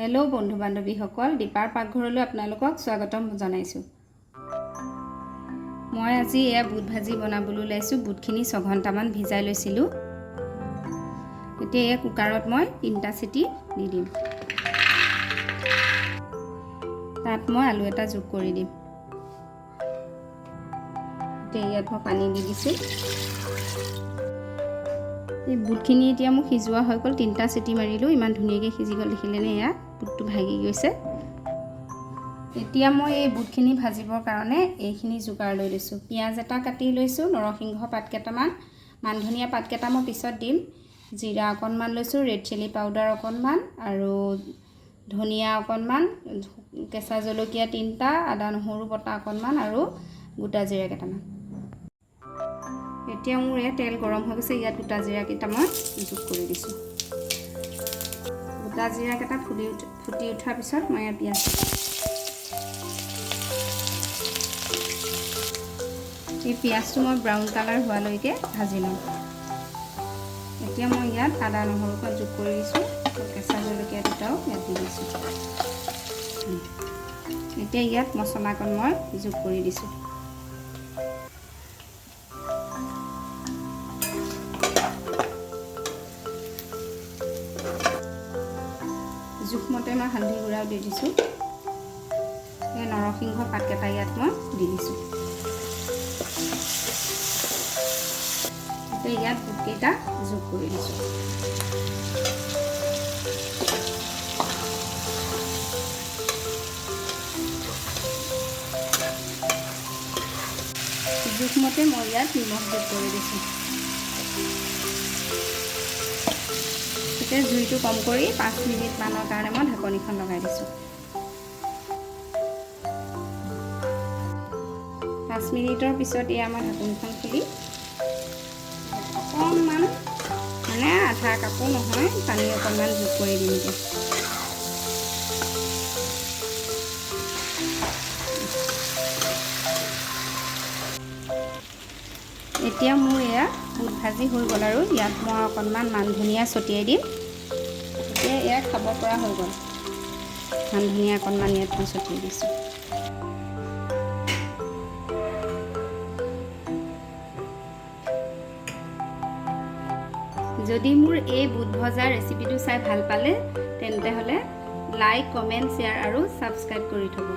Hello' বন্ধু বান্ধৱীসকল, দীপাৰ পাকঘৰলৈ আপোনালোকক স্বাগতম জনাইছোঁ। মই আজি এয়া বুট ভাজি বনাবলৈ ওলাইছোঁ। বুটখিনি 6 ঘণ্টামান ভিজাই লৈছিলোঁ। এতিয়া এই কুকাৰত মই 3টা চিটি দি দিম। তাত মই আলু এটা যোগ কৰি দিম। এতিয়া ইয়াত মই পানী দি দিছোঁ। এই বুটখিনি এতিয়া মোক সিজোৱা হৈ গ'ল। 3টা চিটি মাৰিলোঁ, ইমান ধুনীয়াকৈ সিজি গ'ল। দেখিলেনে এয়া বুটটো ভাগি গৈছে। এতিয়া মই এই বুটখিনি ভাজিবৰ কাৰণে এইখিনি যোগাৰ লৈ লৈছোঁ। পিঁয়াজ এটা কাটি লৈছোঁ, নৰসিংহ পাত কেইটামান, মান ধনিয়া পাত কেইটা মই পিছত দিম, জিৰা অকণমান লৈছোঁ, ৰেড চিলি পাউডাৰ অকণমান আৰু ধনিয়া অকণমান, কেঁচা জলকীয়া 3টা, আদা নহৰু বটা অকণমান আৰু গোটা জিৰা কেইটামান। এতিয়া মোৰ এই তেল গৰম হৈ গৈছে। ইয়াত গোটা জিৰা কেইটা মই যোগ কৰি দিছোঁ। গোটা জিৰা কেইটা ফুটি উঠাৰ পিছত মই ইয়াত পিঁয়াজ এই পিঁয়াজটো মই ব্ৰাউন কালাৰ হোৱালৈকে ভাজি ল'ম। এতিয়া মই ইয়াত আদা নহৰুকণ যোগ কৰি দিছোঁ, কেঁচা জলকীয়া দুটাও ইয়াত দি দিছোঁ। এতিয়া ইয়াত মছলাকণ মই যোগ কৰি দিছোঁ। জোখমতে মই হালধি গুড়াও দি দিছোঁ। এই নৰসিংহ পাতকেইটা ইয়াত মই দি দিছোঁ। এতিয়া ইয়াত বুটকেইটা যোগ কৰি দিছোঁ। জোখমতে মই ইয়াত নিমখ যোগ কৰি দিছোঁ। এতিয়া জুইটো কম কৰি 5 মিনিটমানৰ কাৰণে মই ঢাকনিখন লগাই দিছোঁ। 5 মিনিটৰ পিছত এয়া মই ঢাকনিখন খুলি অকণমান, মানে আধা কাপো নহয়, পানী অকণমান যোগ কৰি দিম। এতিয়া মোৰ এয়া বুট ভাজি হৈ গ'ল আৰু ইয়াত মই অকণমান মান ধনিয়া ছটিয়াই দিম। এতিয়া এয়া খাব পৰা হৈ গ'ল। মান ধনিয়া অকণমান ইয়াত মই ছটিয়াই দিছোঁ। যদি মোৰ এই বুট ভজা ৰেচিপিটো চাই ভাল পালে তেন্তে হ'লে লাইক, কমেণ্ট, শ্বেয়াৰ আৰু ছাবস্ক্ৰাইব কৰি থ'ব।